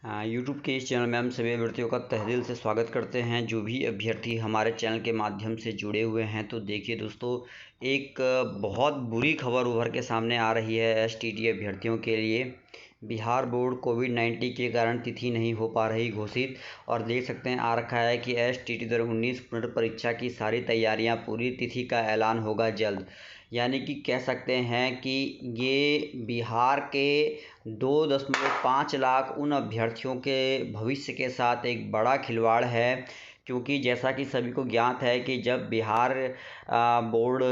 YouTube के इस channel में हम सभी अभ्यर्थियों का तहे दिल से स्वागत करते हैं। जो भी अभ्यर्थी हमारे चैनल के माध्यम से जुड़े हुए हैं, तो देखिए दोस्तों, एक बहुत बुरी खबर उभर के सामने आ रही है एसटीटी अभ्यर्थियों के लिए। बिहार बोर्ड कोविड-19 के कारण तिथि नहीं हो पा रही घोषित, और देख सकते हैं आ रखा है कि एसटीटी 2019 पुनर्परीक्षा की सारी तैयारियां पूरी, तिथि का ऐलान होगा जल्द। यानी कि कह सकते हैं कि ये बिहार के 2.5 लाख उन अभ्यर्थियों के भविष्य के साथ एक बड़ा खिलवाड़ है। क्योंकि जैसा कि सभी को ज्ञात है कि जब बिहार बोर्ड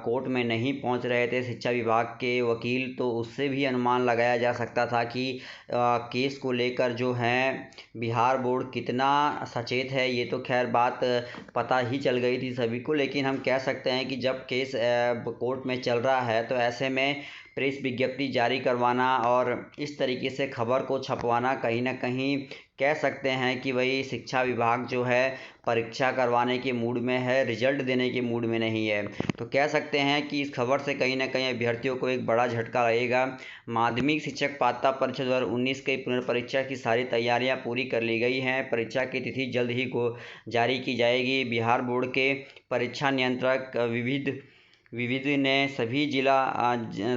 कोर्ट में नहीं पहुंच रहे थे शिक्षा विभाग के वकील, तो उससे भी अनुमान लगाया जा सकता था कि केस को लेकर जो है बिहार बोर्ड कितना सचेत है। ये तो खैर बात पता ही चल गई थी सभी को, लेकिन हम कह सकते हैं कि जब केस कोर्ट में चल रहा है तो ऐसे में प्रेस विज्ञप्ति जारी करवाना और इस तरीके से खबर को छपवाना कहीं ना कहीं कह सकते हैं कि वही शिक्षा विभाग जो है परीक्षा करवाने के मूड में है, रिजल्ट देने के मूड में नहीं है। तो कह सकते हैं कि इस खबर से कहीं ना कहीं अभ्यर्थियों को एक बड़ा झटका लगेगा। माध्यमिक शिक्षक पात्रता परीक्षा 2019 की पुनर्परीक्षा की सारी तैयारियां पूरी कर ली गई हैं। परीक्षा की तिथि जल्द ही को जारी की जाएगी। बिहार बोर्ड के परीक्षा नियंत्रक विविध ने सभी जिला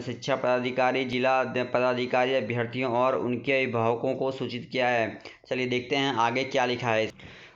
शिक्षा पदाधिकारी, जिला पदाधिकारी, अभ्यर्थियों और उनके अभिभावकों को सूचित किया है। चलिए देखते हैं आगे क्या लिखा है।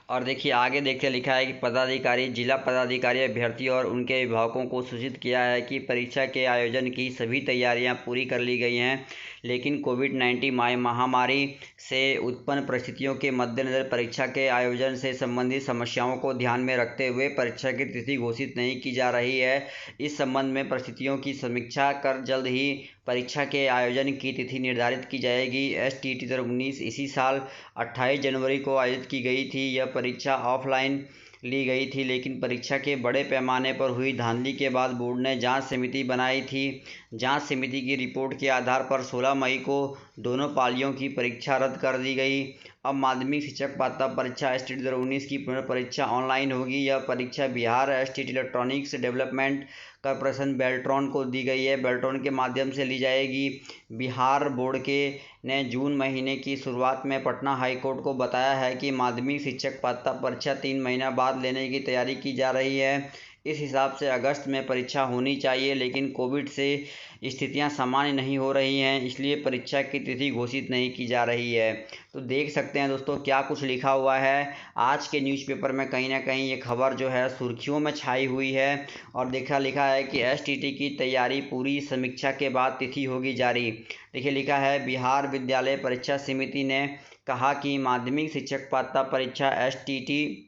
और देखिए आगे देखते लिखा है कि पदाधिकारी, जिला पदाधिकारी, अभ्यर्थी और उनके अभिभावकों को सूचित किया है कि परीक्षा के आयोजन की सभी तैयारियां पूरी कर ली गई हैं, लेकिन कोविड-19 महामारी से उत्पन्न परिस्थितियों के मद्देनज़र परीक्षा के आयोजन से संबंधित समस्याओं को ध्यान में रखते हुए परीक्षा की तिथि घोषित नहीं की जा रही है। इस संबंध में परिस्थितियों की समीक्षा कर जल्द ही परीक्षा के आयोजन की तिथि निर्धारित की जाएगी। एसटीटी 2019 इसी साल 28 जनवरी को आयोजित की गई थी। यह परीक्षा ऑफलाइन ली गई थी, लेकिन परीक्षा के बड़े पैमाने पर हुई धांधली के बाद बोर्ड ने जांच समिति बनाई थी। जांच समिति की रिपोर्ट के आधार पर 16 मई को दोनों पालियों की परीक्षा रद्द कर दी गई। अब माध्यमिक शिक्षक पात्रता परीक्षा एसटीटी 2019 की पुनर्परीक्षा ऑनलाइन होगी। यह परीक्षा Bihar STT electronics development corporation Beltron को दी गई है। बेल्ट्रॉन के माध्यम से ली जाएगी। बिहार बोर्ड के ने जून महीने की शुरुआत में पटना हाई कोर्ट को बताया है कि माध्यमिक शिक्षक पात्रता परीक्षा 3 महीना बाद लेने की तैयारी की जा रही है। इस हिसाब से अगस्त में परीक्षा होनी चाहिए, लेकिन कोविड से स्थितियां सामान्य नहीं हो रही हैं, इसलिए परीक्षा की तिथि घोषित नहीं की जा रही है। तो देख सकते हैं दोस्तों क्या कुछ लिखा हुआ है आज के न्यूज़पेपर में। कहीं ना कहीं ये खबर जो है सुर्खियों में छाई हुई है, और लिखा है कि एसटीटी की तैयारी पूरी, समीक्षा के बाद तिथि होगी जारी। देखिए लिखा है, बिहार विद्यालय परीक्षा समिति ने कहा कि माध्यमिक शिक्षक पात्रता परीक्षा एसटीटी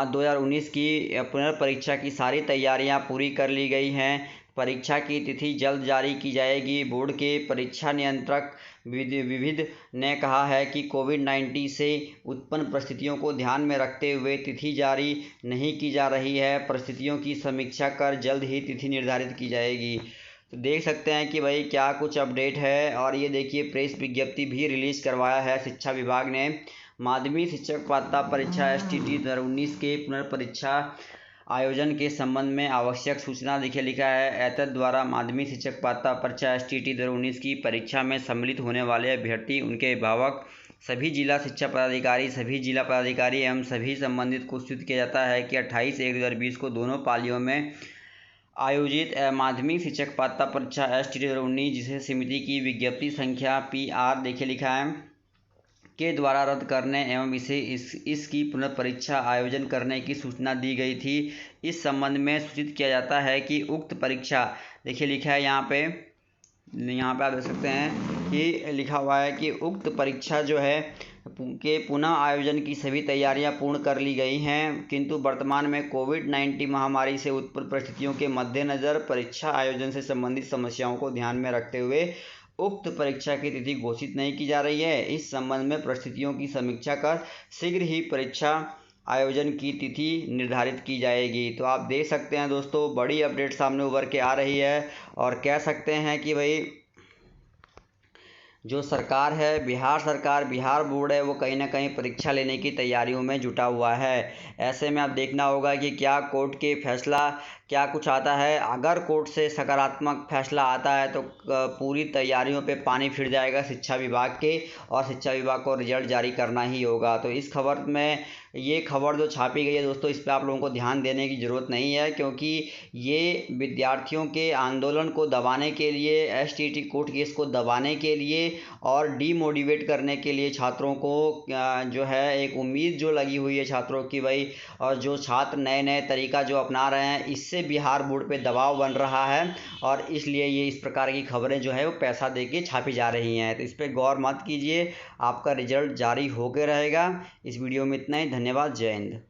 2019 की पुनर्परीक्षा की सारी तैयारियां पूरी कर ली गई हैं। परीक्षा की तिथि जल्द जारी की जाएगी। बोर्ड के परीक्षा नियंत्रक विविध ने कहा है कि कोविड-19 से उत्पन्न परिस्थितियों को ध्यान में रखते हुए तिथि जारी नहीं की जा रही है। परिस्थितियों की समीक्षा कर जल्द ही तिथि निर्धारित की जाएगी। तो देख सकते हैं कि भाई क्या कुछ अपडेट है। और ये देखिए प्रेस विज्ञप्ति भी रिलीज़ करवाया है शिक्षा विभाग ने। माध्यमिक शिक्षक पात्रता परीक्षा एसटीटी 2019 के पुनर्परीक्षा आयोजन के संबंध में आवश्यक सूचना देखिए लिखा है। एतद द्वारा माध्यमिक शिक्षक पात्रता परीक्षा एसटीटी 2019 की परीक्षा में सम्मिलित होने वाले अभ्यर्थी, उनके अभिभावक, सभी जिला शिक्षा पदाधिकारी, सभी जिला पदाधिकारी एवं सभी संबंधित को सूचित किया जाता है कि 28/1/2020 को दोनों पालियों में आयोजित माध्यमिक शिक्षक पात्रता परीक्षा एसटीटी 2019, जिसे समिति की विज्ञप्ति संख्या PR देखिए लिखा है के द्वारा रद्द करने एवं इसकी पुनर्परीक्षा आयोजन करने की सूचना दी गई थी। इस संबंध में सूचित किया जाता है कि उक्त परीक्षा देखिए लिखा है यहाँ पे आप देख सकते हैं कि लिखा हुआ है कि उक्त परीक्षा जो है के पुनः आयोजन की सभी तैयारियां पूर्ण कर ली गई हैं, किंतु वर्तमान में कोविड-19 महामारी से उत्पन्न परिस्थितियों के मद्देनज़र परीक्षा आयोजन से संबंधित समस्याओं को ध्यान में रखते हुए उक्त परीक्षा की तिथि घोषित नहीं की जा रही है। इस संबंध में परिस्थितियों की समीक्षा कर शीघ्र ही परीक्षा आयोजन की तिथि निर्धारित की जाएगी। तो आप देख सकते हैं दोस्तों, बड़ी अपडेट सामने उभर के आ रही है, और कह सकते हैं कि भाई जो सरकार है, बिहार सरकार, बिहार बोर्ड है, वो कहीं न कहीं परीक्षा लेने की तैयारियों में जुटा हुआ है। ऐसे में अब देखना होगा कि क्या कोर्ट के फैसला क्या कुछ आता है। अगर कोर्ट से सकारात्मक फैसला आता है तो पूरी तैयारियों पे पानी फिर जाएगा शिक्षा विभाग के, और शिक्षा विभाग को रिजल्ट जारी करना ही होगा। तो इस खबर में, ये खबर जो छापी गई है दोस्तों, इस पे आप लोगों को ध्यान देने की ज़रूरत नहीं है, क्योंकि ये विद्यार्थियों के आंदोलन को दबाने के लिए, एसटीटी कोर्ट केस को दबाने के लिए और डीमोटिवेट करने के लिए छात्रों को जो है एक उम्मीद जो लगी हुई है छात्रों की भाई, और जो छात्र नए नए तरीका जो अपना रहे हैं, इससे बिहार बोर्ड पे दबाव बन रहा है, और इसलिए ये इस प्रकार की खबरें जो है वो पैसा दे के छापी जा रही हैं। तो इस पर गौर मत कीजिए, आपका रिजल्ट जारी होकर रहेगा। इस वीडियो में इतना ही। धन्यवाद। जय हिंद।